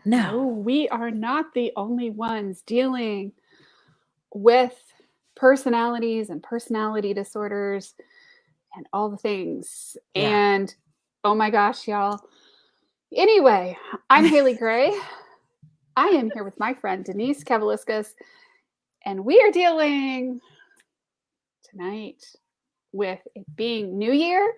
No. No, we are not the only ones dealing with personalities and personality disorders and all the things. Yeah. And oh my gosh, y'all. Anyway, I'm Haley Gray. I am here with my friend Denise Kavaliauskas, and we are dealing tonight with it being New Year.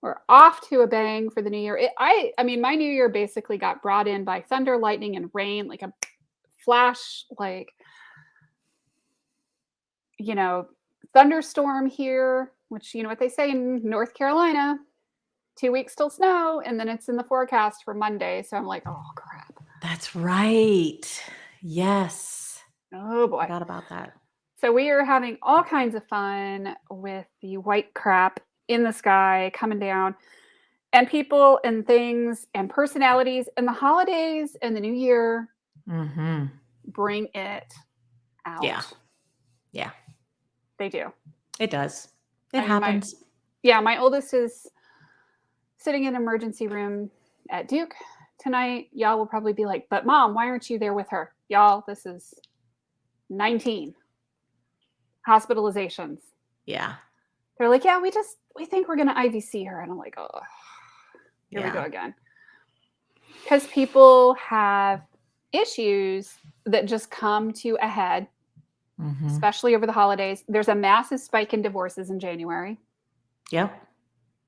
We're off to a bang for the new year. I mean, my new year basically got brought in by thunder, lightning, and rain, like a flash, like, thunderstorm here, which, you know what they say in North Carolina, 2 weeks till snow, and then it's in the forecast for Monday. So I'm like, oh, crap. That's right. Yes. Oh, boy. Forgot about that. So we are having all kinds of fun with the white crap in the sky coming down, and people and things and personalities, and the holidays and the new year bring it out. Yeah. They do. It does. It happens. My oldest is sitting in an emergency room at Duke tonight. Y'all will probably be like, but Mom, why aren't you there with her? Y'all, this is 19 hospitalizations. Yeah. They're like, yeah, we think we're going to IVC her. And I'm like, oh, here we go again. Because people have issues that just come to a head, especially over the holidays. There's a massive spike in divorces in January. Yep.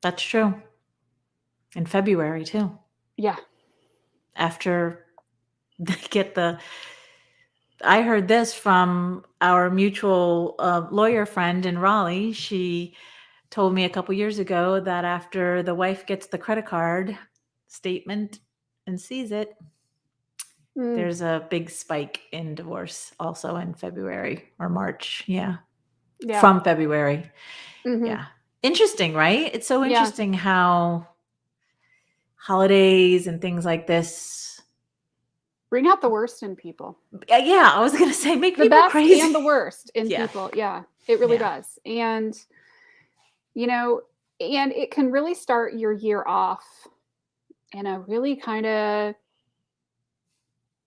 That's true. In February, too. Yeah. After they get I heard this from our mutual lawyer friend in Raleigh. She told me a couple years ago that after the wife gets the credit card statement and sees it, there's a big spike in divorce also in February or March. Yeah. From February. Yeah. Interesting, right? It's so interesting how holidays and things like this bring out the worst in people. Yeah, I was going to say, make the people best crazy. And the worst in people. Yeah, it really does. And, and it can really start your year off in a really kind of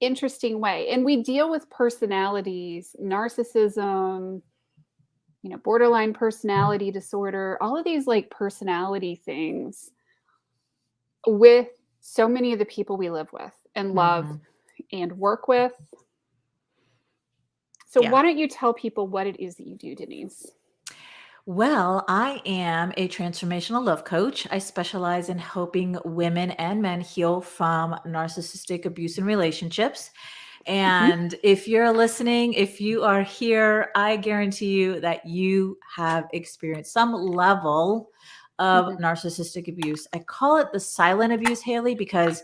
interesting way. And we deal with personalities, narcissism, borderline personality disorder, all of these like personality things with so many of the people we live with and love and work with. So why don't you tell people what it is that you do, Denise? Well, I am a transformational love coach. I specialize in helping women and men heal from narcissistic abuse in relationships. And if you're listening, if you are here, I guarantee you that you have experienced some level of narcissistic abuse. I call it the silent abuse, Haley, because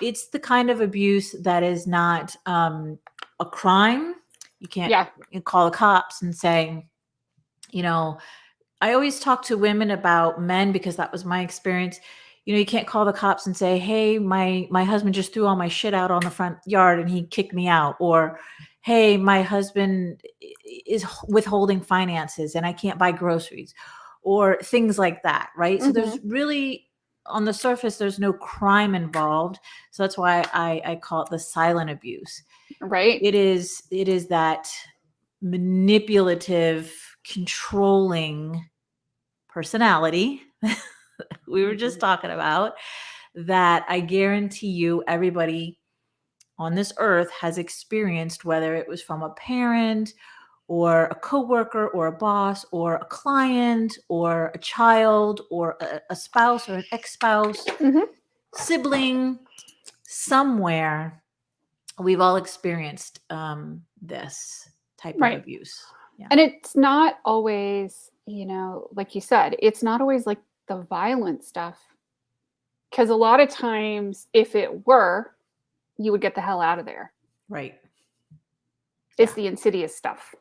it's the kind of abuse that is not a crime. You can't call the cops and say, I always talk to women about men because that was my experience. You can't call the cops and say, hey, my husband just threw all my shit out on the front yard and he kicked me out. Or, hey, my husband is withholding finances and I can't buy groceries, or things like that. Right. So there's really, on the surface, there's no crime involved. So that's why I call it the silent abuse. Right. It is that manipulative, controlling personality we were just talking about, that I guarantee you everybody on this earth has experienced, whether it was from a parent or a coworker or a boss or a client or a child or a spouse or an ex-spouse, sibling, somewhere. We've all experienced this type of abuse. Yeah. And it's not always, like you said, it's not always like the violent stuff. Because a lot of times, if it were, you would get the hell out of there. Right. It's the insidious stuff.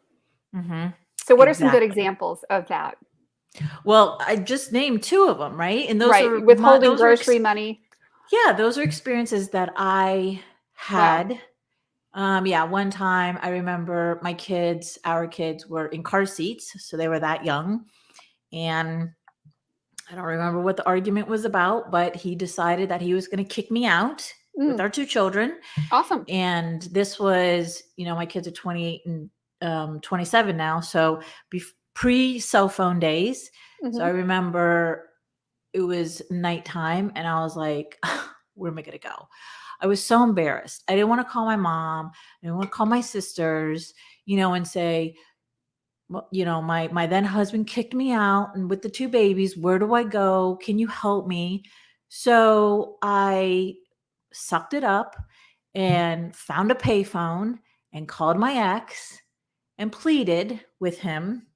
So what are some good examples of that? Well, I just named two of them, right? And those are withholding grocery money. Yeah, those are experiences that I had. Wow. One time I remember our kids were in car seats, so they were that young. And I don't remember what the argument was about, but he decided that he was going to kick me out. with our 2 children. Awesome. And this was, my kids are 28 and 27 now. So pre-cell phone days. So I remember it was nighttime and I was like, where am I going to go? I was so embarrassed. I didn't want to call my mom. I didn't want to call my sisters, and say, my then husband kicked me out and with the 2 babies, where do I go? Can you help me? So I sucked it up and found a payphone and called my ex and pleaded with him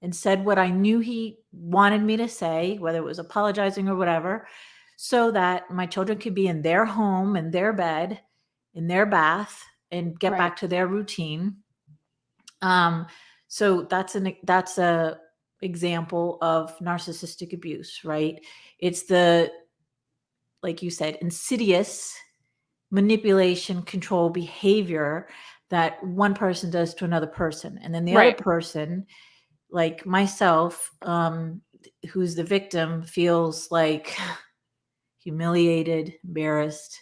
and said what I knew he wanted me to say, whether it was apologizing or whatever, so that my children could be in their home, in their bed, in their bath, and get back to their routine. So that's a example of narcissistic abuse, right? It's the, like you said, insidious manipulation, control behavior that one person does to another person. And then the other person, like myself, who's the victim, feels like humiliated, embarrassed.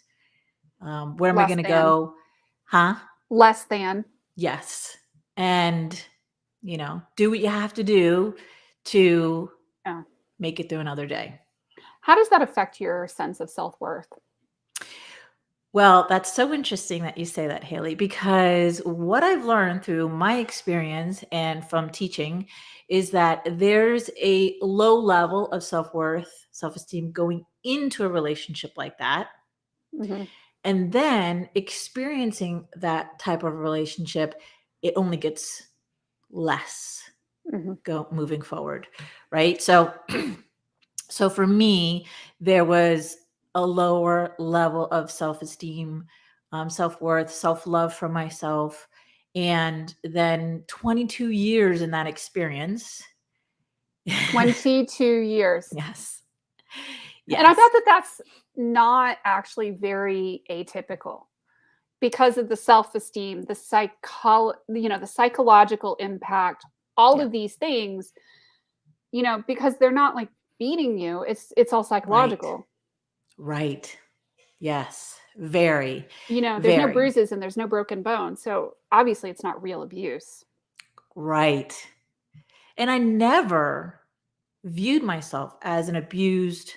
Where am I going to go? Huh? Less than. Yes. And, do what you have to do to make it through another day. How does that affect your sense of self-worth? Well, that's so interesting that you say that, Haley, because what I've learned through my experience and from teaching is that there's a low level of self-worth, self-esteem going into a relationship like that. And then experiencing that type of relationship, it only gets less moving forward, right? So for me, there was a lower level of self-esteem, self-worth, self-love for myself. And then 22 years in that experience. 22 years. Yes. And I bet that that's not actually very atypical because of the self-esteem, the psychological impact, all of these things, because they're not like beating you. It's all psychological. Right. Yes. Very. There's no bruises and there's no broken bones. So obviously it's not real abuse. Right. And I never viewed myself as an abused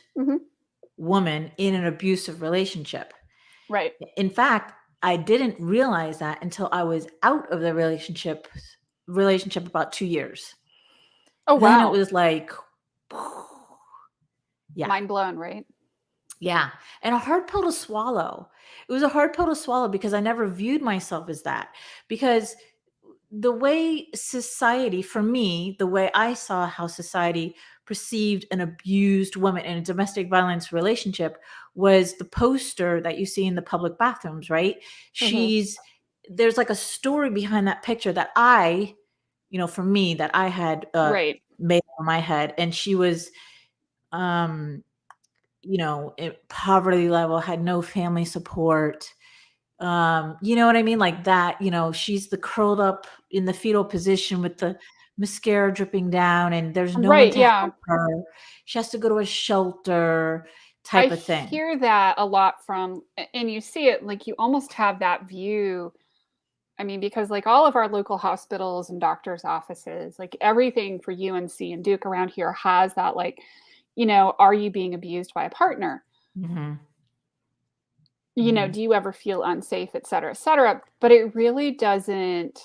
woman in an abusive relationship. Right. In fact, I didn't realize that until I was out of the relationship about 2 years. Oh, wow. Then it was like, mind blown, right? Yeah. And a hard pill to swallow. It was a hard pill to swallow because I never viewed myself as that. Because the way society, for me, the way I saw how society perceived an abused woman in a domestic violence relationship was the poster that you see in the public bathrooms, right? There's like a story behind that picture that for me, that I had made in my head. And she was, poverty level, had no family support. You know what I mean? Like that, she's the curled up in the fetal position with the mascara dripping down and there's no one to help her. She has to go to a shelter type of thing. I hear that a lot from, and you see it, like you almost have that view. I mean, because like all of our local hospitals and doctors' offices, like everything for UNC and Duke around here has that, like, are you being abused by a partner? Do you ever feel unsafe, et cetera, et cetera? But it really doesn't.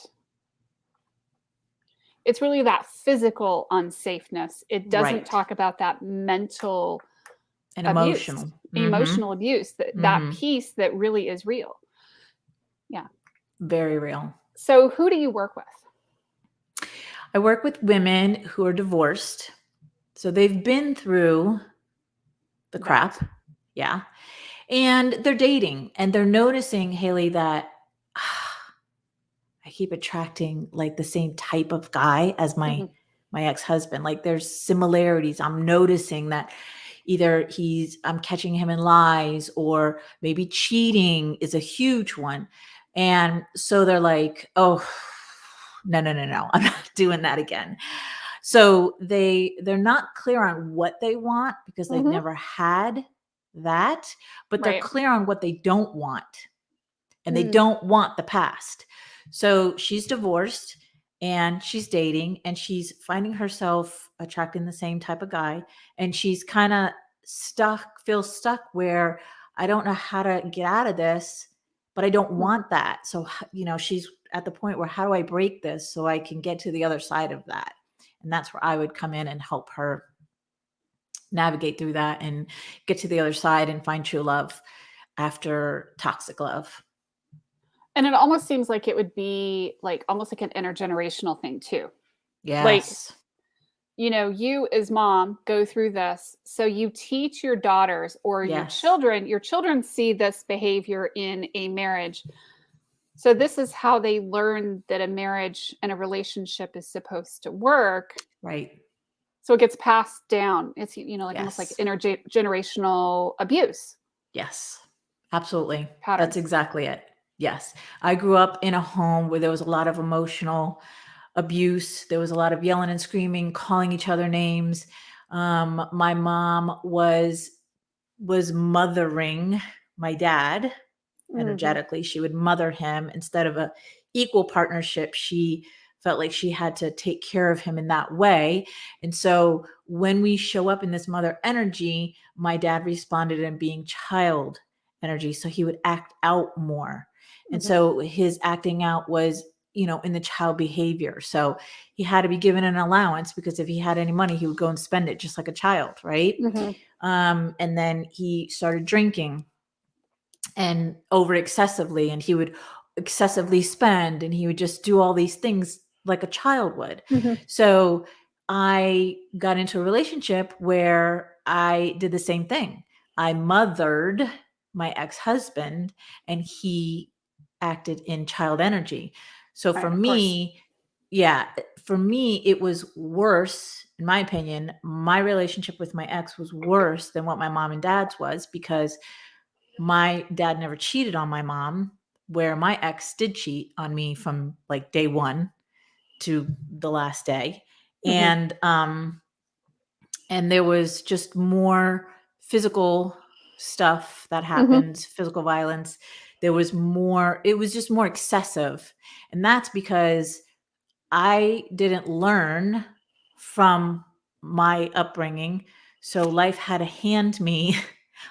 It's really that physical unsafeness. It doesn't talk about that mental and abuse, emotional abuse, that piece that really is real. Yeah. Very real. So who do you work with? I work with women who are divorced. So they've been through the crap. Yeah. And they're dating and they're noticing, Haley, that I keep attracting like the same type of guy as my ex-husband. Like there's similarities. I'm noticing that either I'm catching him in lies or maybe cheating is a huge one. And so they're like, oh, no. I'm not doing that again. So they're not clear on what they want because they've never had that, but they're Right. clear on what they don't want. And they Mm. don't want the past. So she's divorced and she's dating and she's finding herself attracting the same type of guy. And she's kind of feels stuck where I don't know how to get out of this, but I don't want that. So, she's at the point where how do I break this so I can get to the other side of that? And that's where I would come in and help her navigate through that and get to the other side and find true love after toxic love. And it almost seems like it would be like almost like an intergenerational thing too. Like, Yes. you as mom go through this, so you teach your daughters or Yes. your children see this behavior in a marriage. So this is how they learn that a marriage and a relationship is supposed to work. Right. So it gets passed down. It's like almost like Yes. intergenerational abuse Yes. Absolutely. patterns. That's exactly it. Yes. I grew up in a home where there was a lot of emotional abuse. There was a lot of yelling and screaming, calling each other names. My mom was mothering my dad Mhm. energetically. She would mother him instead of a equal partnership. She felt like she had to take care of him in that way. And so when we show up in this mother energy, my dad responded in being child energy. So he would act out more. And Mhm. so his acting out was, in the child behavior. So he had to be given an allowance because if he had any money, he would go and spend it just like a child. Right. Mhm. And then he started drinking and over excessively, and he would excessively spend, and he would just do all these things like a child would. Mhm. So I got into a relationship where I did the same thing. I mothered my ex-husband and he acted in child energy. So Right, for of course. me, it was worse, in my opinion. My relationship with my ex was worse than what my mom and dad's was because my dad never cheated on my mom, where my ex did cheat on me from like day one to the last day. Mhm. And there was just more physical stuff that Mhm. happens, physical violence. It was just more excessive. And that's because I didn't learn from my upbringing. So life had to hand me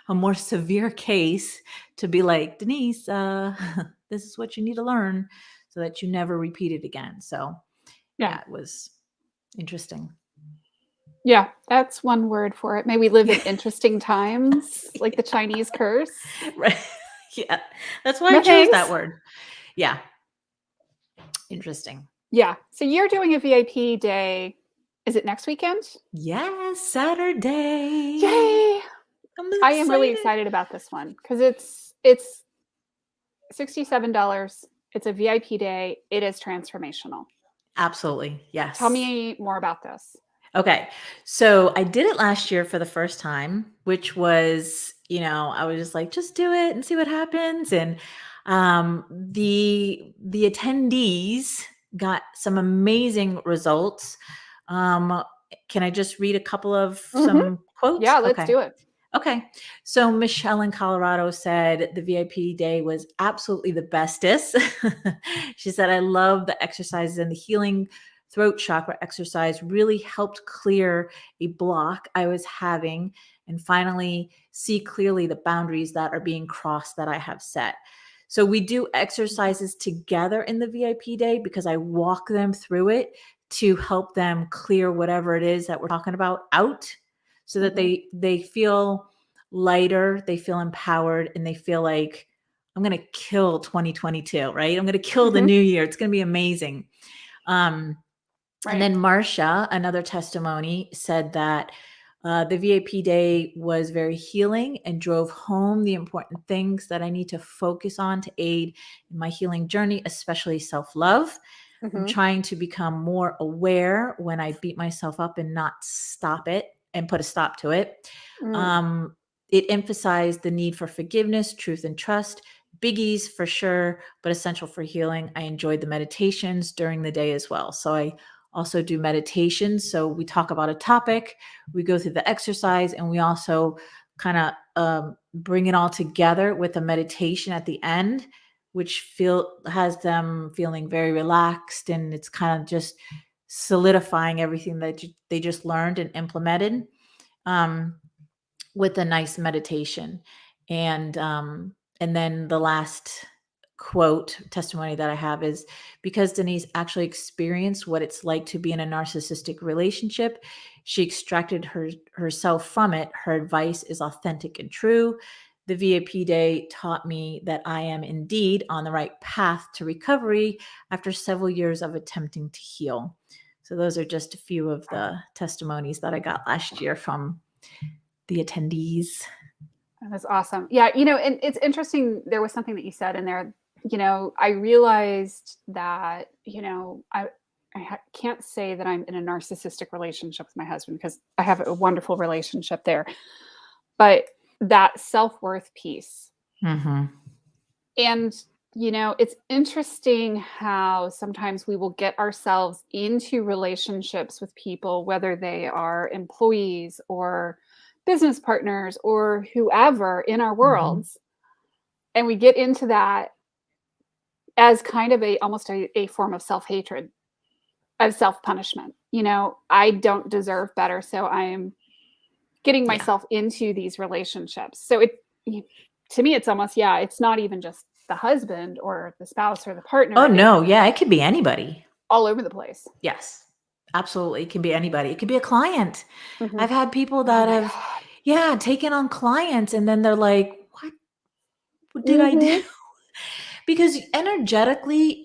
a more severe case to be like, Denise, this is what you need to learn so that you never repeat it again. So Yeah. yeah, it was interesting. Yeah, that's one word for it. May we live in interesting times, like the Chinese curse. Right. Yeah. That's why I No chose that thanks. word. Yeah. Interesting. Yeah. So you're doing a VIP day. Is it next weekend? Yes, Saturday. Yay! I'm I am really excited. excited about this one because it's $67. It's a VIP day. It is transformational. Absolutely. Tell Yes. me more about this. Okay. So I did it last year for the first time, which was, I was just like, just do it and see what happens. And the attendees got some amazing results. Um, can I just read a couple of Mhm. some quotes? Yeah, let's Okay. do it. Okay. So Michelle in Colorado said the VIP day was absolutely the bestest. She said, I love the exercises and the healing throat chakra exercise really helped clear a block I was having and finally see clearly the boundaries that are being crossed that I have set. So we do exercises together in the VIP day because I walk them through it to help them clear whatever it is that we're talking about out so that Mhm. they feel lighter, they feel empowered, and they feel like I'm going to kill 2022, right? I'm going to kill the Mhm. new year. It's going to be amazing. And Right. then Marcia, another testimony, said that the VIP day was very healing and drove home the important things that I need to focus on to aid in my healing journey, especially self love. I'm Mhm. trying to become more aware when I beat myself up and not stop it and put a stop to it. Mm. Um, it emphasized the need for forgiveness, truth, and trust. Biggies for sure, but essential for healing. I enjoyed the meditations during the day as well. So I also do meditations. So we talk about a topic, we go through the exercise, and we also kind of bring it all together with a meditation at the end, which has them feeling very relaxed, and it's kind of just solidifying everything that they just learned and implemented, with a nice meditation. And then the last quote testimony that I have is, because Denise actually experienced what it's like to be in a narcissistic relationship, she extracted herself from it. Her advice is authentic and true. The VIP day taught me that I am indeed on the right path to recovery after several years of attempting to heal. So those are just a few of the testimonies that I got last year from the attendees. That was awesome. Yeah, and it's interesting. There was something that you said in there. I realized that, I can't say that I'm in a narcissistic relationship with my husband, because I have a wonderful relationship there. But that self-worth piece. Mm-hmm. And, it's interesting how sometimes we will get ourselves into relationships with people, whether they are employees or business partners or whoever in our worlds. And we get into that as kind of almost a form of self-hatred, of self-punishment. I don't deserve better, so I'm getting myself into these relationships. So to me, it's almost, it's not even just the husband or the spouse or the partner. Oh, no. Yeah, it could be anybody. All over the place. Yes, absolutely. It can be anybody. It could be a client. Mm-hmm. I've had people that have taken on clients, and then they're like, what did I do? Because energetically,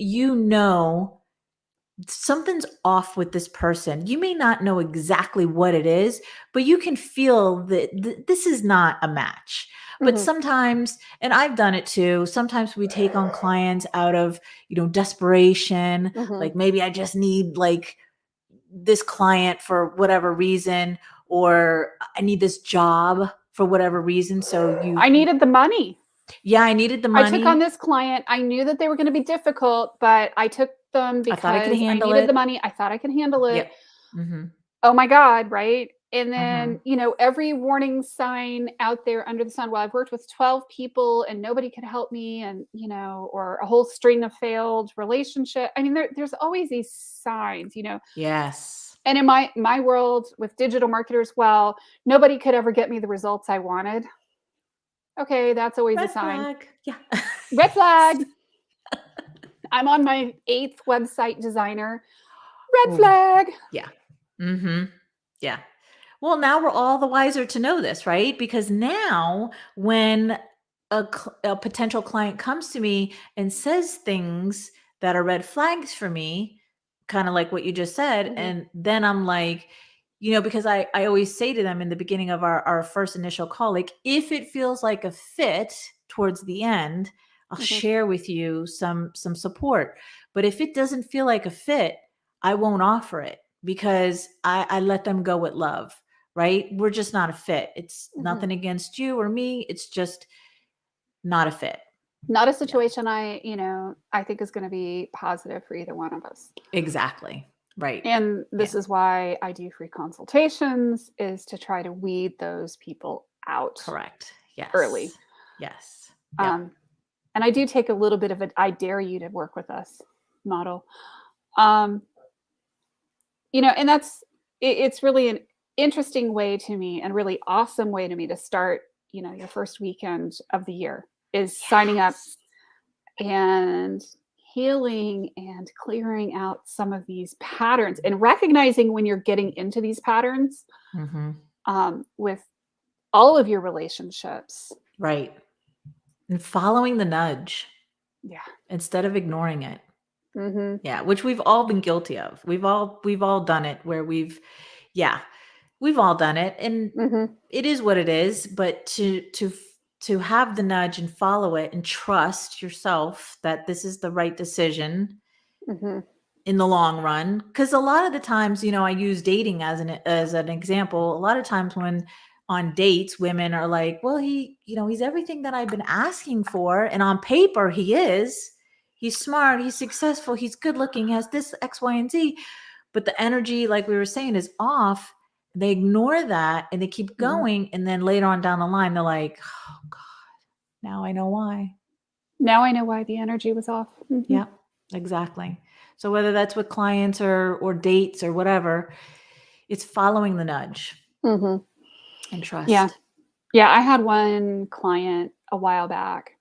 something's off with this person. You may not know exactly what it is, but you can feel that this is not a match. But sometimes, and I've done it too, sometimes we take on clients out of, desperation. Like, maybe I just need this client for whatever reason, or I need this job for whatever reason. So I needed the money. Yeah, I needed the money. I took on this client. I knew that they were going to be difficult, but I took them because I needed the money. I thought I could handle it. Yep. Mm-hmm. Oh my God, right? And then, every warning sign out there under the sun. Well, I've worked with 12 people and nobody could help me, and, or a whole string of failed relationship. I mean, there's always these signs, Yes. And in my world with digital marketers, well, nobody could ever get me the results I wanted. Okay, that's always a sign. Flag. Yeah. Red flag. I'm on my 8th website designer. Red flag. Yeah. Mm-hmm. Yeah. Well, now we're all the wiser to know this, right? Because now when a potential client comes to me and says things that are red flags for me, kind of like what you just said, and then I'm like, because I always say to them in the beginning of our first initial call, like, if it feels like a fit towards the end, I'll share with you some support. But if it doesn't feel like a fit, I won't offer it, because I let them go with love, right? We're just not a fit. It's nothing against you or me. It's just not a fit. Not a situation I think is going to be positive for either one of us. Exactly. Right. And this is why I do free consultations, is to try to weed those people out. Correct. Yes. Early. Yes. Yep. And I do take a little bit of I dare you to work with us model. And it's really an interesting way to me, and really awesome way to me, to start, your first weekend of the year, is signing up and healing and clearing out some of these patterns, and recognizing when you're getting into these patterns with all of your relationships. Right. And following the nudge. Yeah. Instead of ignoring it. Yeah. Which we've all been guilty of. We've all done it, where we've all done it, and it is what it is. But to have the nudge and follow it and trust yourself that this is the right decision in the long run. Because a lot of the times, I use dating as an example. A lot of times when on dates, women are like, well, he's everything that I've been asking for. And on paper, he's smart, he's successful, he's good looking, has this X, Y, and Z. But the energy, like we were saying, is off. They ignore that and they keep Mhm. going. And then later on down the line, they're like, oh God, now I know why. Now I know why the energy was off. Mhm. Yeah, exactly. So whether that's with clients or dates or whatever, it's following the nudge Mhm. and Yeah. trust. Yeah, I had one client a while back,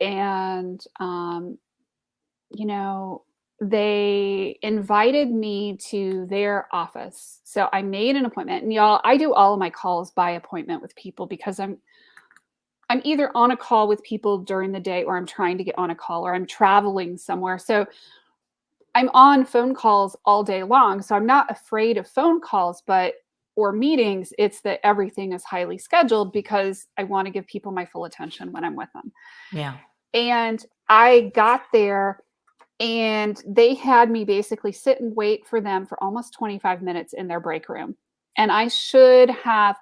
and you know, they invited me to their office. So I made an appointment. And y'all, I do all of my calls by appointment with people because I'm either on a call with people during the day or I'm trying to get on a call or I'm traveling somewhere. So I'm on phone calls all day long. So I'm not afraid of phone calls, but or meetings, it's that everything is highly scheduled because I want to give people my full attention when I'm with them. Yeah. And I got there and they had me basically sit and wait for them for almost 25 minutes in their break room. And I should have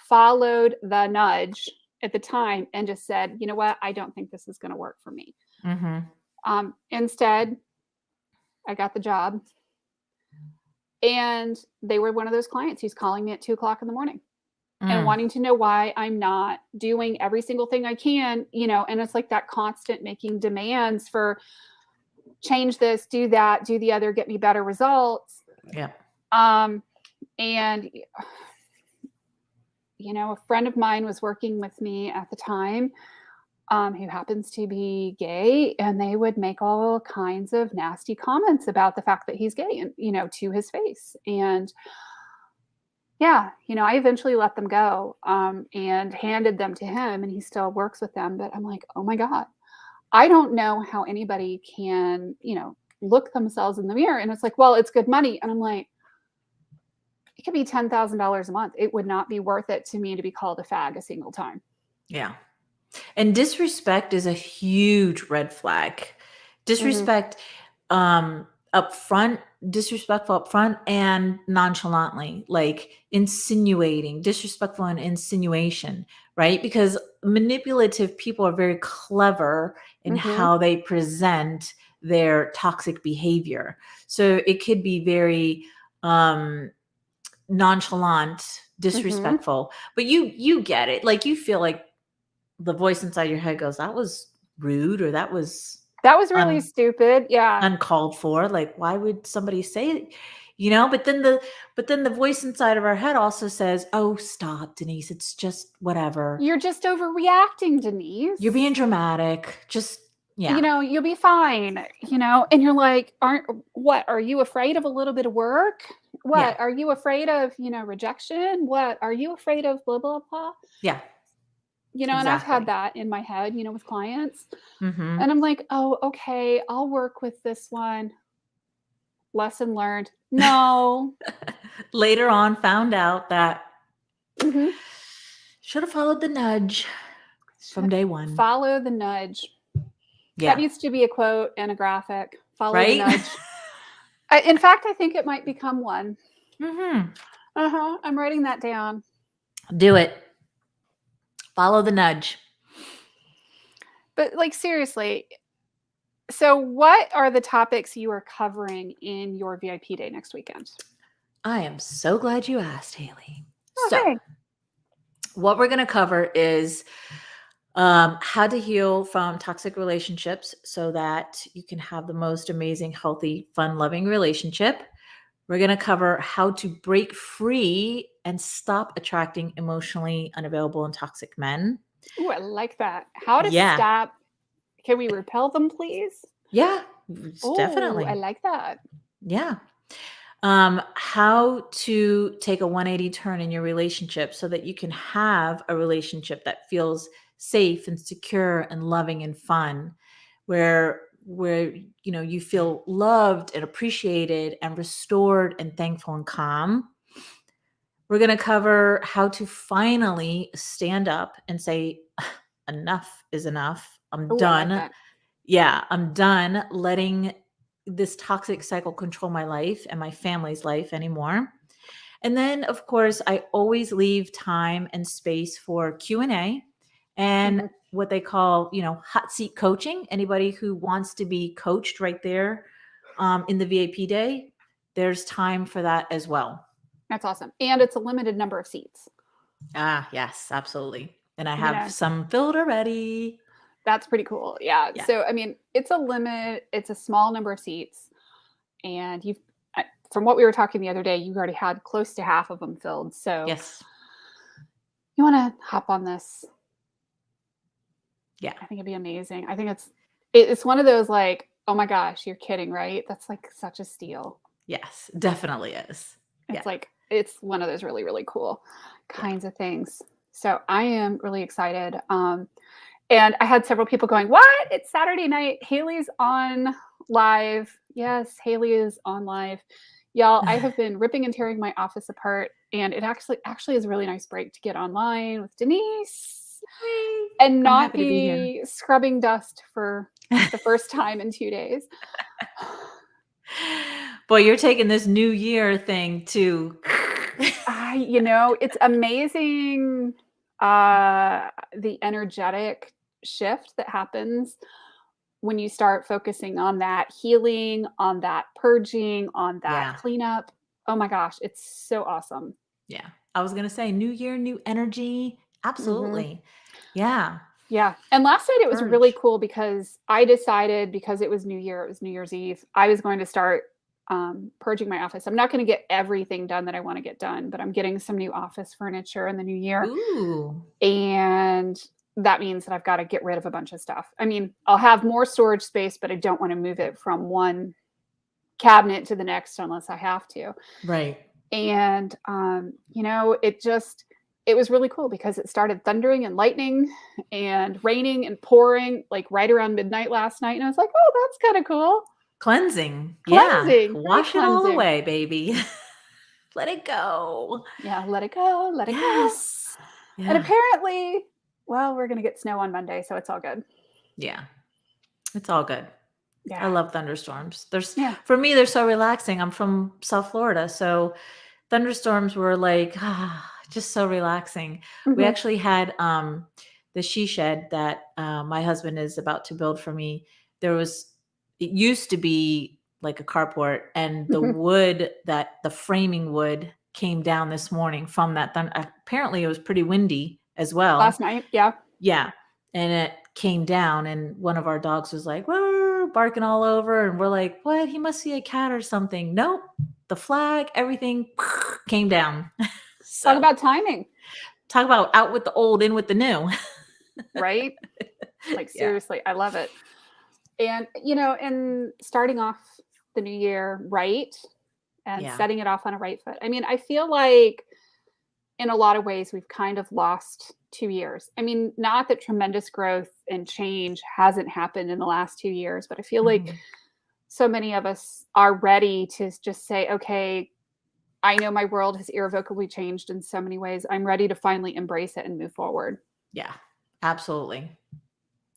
followed the nudge at the time and just said, you know what, I don't think this is going to work for me. Mm-hmm. Instead, I got the job, and they were one of those clients who's calling me at 2 o'clock in the morning and Mm. wanting to know why I'm not doing every single thing I can, and it's like that constant making demands for change this, do that, do the other, get me better results. Yeah. Um, and a friend of mine was working with me at the time, who happens to be gay, and they would make all kinds of nasty comments about the fact that he's gay and, to his face. And yeah, I eventually let them go, and handed them to him, and he still works with them. But I'm like, oh my God, I don't know how anybody can, look themselves in the mirror. And it's like, well, it's good money. And I'm like, it could be $10,000 a month. It would not be worth it to me to be called a fag a single time. Yeah. And disrespect is a huge red flag. Disrespect up front, disrespectful up front and nonchalantly, like insinuating, disrespectful and insinuation, right? Because manipulative people are very clever in Mm-hmm. how they present their toxic behavior. So it could be very nonchalant, Mm-hmm. disrespectful, but you get it. Like you feel like the voice inside your head goes, that was rude or that was That was really stupid. Yeah. uncalled for. Like, why would somebody say it? But then the voice inside of our head also says, oh, stop, Denise. It's just whatever. You're just overreacting, Denise. You're being dramatic. Just yeah. You'll be fine, and you're like, are you afraid of a little bit of work? What Yeah. are you afraid of, rejection? What are you afraid of? Blah, blah, blah. Yeah. And I've had Exactly. that in my head, with clients. Mm-hmm. And I'm like, oh, okay, I'll work with this one. Lesson learned. No. Later on, found out that Mm-hmm. should have followed the nudge from day one. Follow the nudge. Yeah. That needs to be a quote and a graphic. Follow the Right? nudge. In fact, I think it might become one. Mm-hmm. I'm writing that down. Do it. Follow the nudge. But like, seriously, so what are the topics you are covering in your VIP day next weekend? I am so glad you asked, Haley. Oh, So, hey. what we're going to cover is how to heal from toxic relationships so that you can have the most amazing, healthy, fun, loving relationship. We're going to cover how to break free and stop attracting emotionally unavailable and toxic men. Ooh, I like that. How to Yeah. stop. Can we repel them, please? Yeah, Oh, definitely. I like that. Yeah. How to take a 180 turn in your relationship so that you can have a relationship that feels safe and secure and loving and fun, where you feel loved and appreciated and restored and thankful and calm. We're going to cover how to finally stand up and say, enough is enough. I'm Oh, I like done. that. Yeah, I'm done letting this toxic cycle control my life and my family's life anymore. And then, of course, I always leave time and space for Q&A and Mhm. what they call, hot seat coaching. Anybody who wants to be coached right there in the VIP day, there's time for that as well. That's awesome. And it's a limited number of seats. Ah, yes, absolutely. And I You have know, some filled already. that's pretty cool. Yeah. Yeah. So, I mean, it's a limit, it's a small number of seats. And from what we were talking the other day, you already had close to half of them filled. So, Yes. you want to hop on this. Yeah. I think it'd be amazing. I think it's one of those like, oh my gosh, you're kidding, right? That's like such a steal. Yes, definitely is. Yeah. It's like it's one of those really, really cool Yeah. kinds of things. So I am really excited. And I had several people going, "What? It's Saturday night. Haley's on live." Yes, Haley is on live. Y'all, I have been ripping and tearing my office apart, and it actually is a really nice break to get online with Denise and I'm not happy to be here. be scrubbing dust for the first time in 2 days. Boy, you're taking this new year thing to It's amazing the energetic shift that happens when you start focusing on that healing, on that purging, on that Yeah. cleanup. Oh my gosh, it's so awesome. Yeah. I was gonna say new year, new energy. Mhm. Absolutely. Yeah. Yeah. And last night it was really Purge. cool because I decided because it was New Year, it was New Year's Eve, I was going to start purging my office. I'm not going to get everything done that I want to get done, but I'm getting some new office furniture in the new year. Ooh. And that means that I've got to get rid of a bunch of stuff. I mean, I'll have more storage space, but I don't want to move it from one cabinet to the next unless I have to. Right. And it was really cool because it started thundering and lightning and raining and pouring like right around midnight last night. And I was like, oh, that's kind of cool. Cleansing. Yeah. Cleansing, very Wash it all cleansing. away, baby. Let it go. Yeah, let it go, let it go. Yes. And Yeah. apparently, well, we're going to get snow on Monday, so it's all good. Yeah. It's all good. I Yeah. love thunderstorms. Yeah. For me, they're so relaxing. I'm from South Florida, so thunderstorms were like just so relaxing. We Hmm. actually had the she shed that my husband is about to build for me. It used to be like a carport, and Hmm. the framing wood came down this morning from that. Apparently, it was pretty windy as well. Last night. Yeah. Yeah. And it came down, and one of our dogs was like, "Whoa," barking all over. And we're like, what? He must see a cat or something. Nope. The flag, everything came down. Talk So about timing, talk about out with the old, in with the new. right? Like, Yeah. seriously, I love it. And starting off the new year right and Yeah. setting it off on a right foot. I mean, I feel like in a lot of ways we've kind of lost 2 years. I mean, not that tremendous growth and change hasn't happened in the last 2 years, but I feel like Mhm. so many of us are ready to just say, okay, I know my world has irrevocably changed in so many ways. I'm ready to finally embrace it and move forward. Yeah. Absolutely.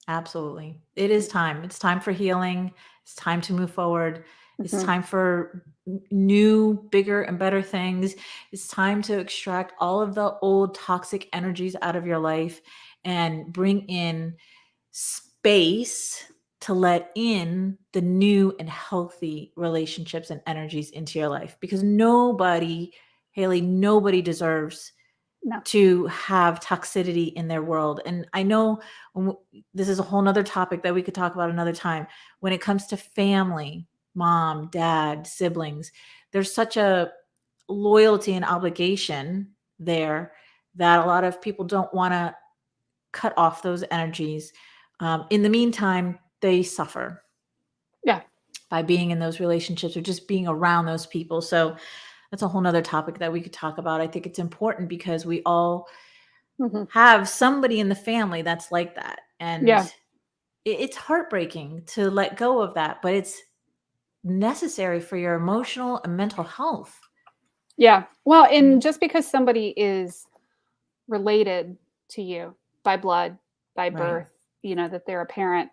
Absolutely. It is time. It's time for healing. It's time to move forward. It's Mhm. time for new, bigger, and better things. It's time to extract all of the old toxic energies out of your life and bring in space to let in the new and healthy relationships and energies into your life, because Haley, nobody deserves No. to have toxicity in their world. And I know this is a whole nother topic that we could talk about another time. When it comes to family, mom, dad, siblings, there's such a loyalty and obligation there that a lot of people don't want to cut off those energies. In the meantime, they suffer Yeah. by being in those relationships or just being around those people. So that's a whole nother topic that we could talk about. I think it's important because we all Mhm. have somebody in the family that's like that. And Yeah. it's heartbreaking to let go of that, but it's necessary for your emotional and mental health. Yeah. Well, You and know? just because somebody is related to you by blood, by Right. birth, that they're a parent,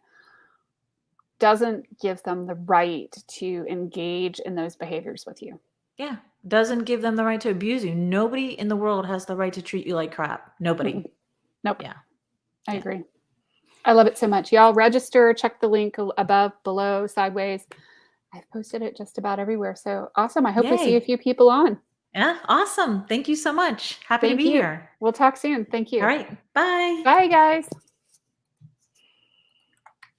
doesn't give them the right to engage in those behaviors with you. Yeah. Doesn't give them the right to abuse you. Nobody in the world has the right to treat you like crap. Mm-mm. Nobody. Nope. Yeah. I Yeah. agree. I love it so much. Y'all register, check the link above, below, sideways. I've posted it just about everywhere. So awesome. I hope we see a Yay. few people on. Yeah, awesome. Thank you so much. Happy to Thank be you. here. We'll talk soon. Thank All you. right. Bye. Bye, guys.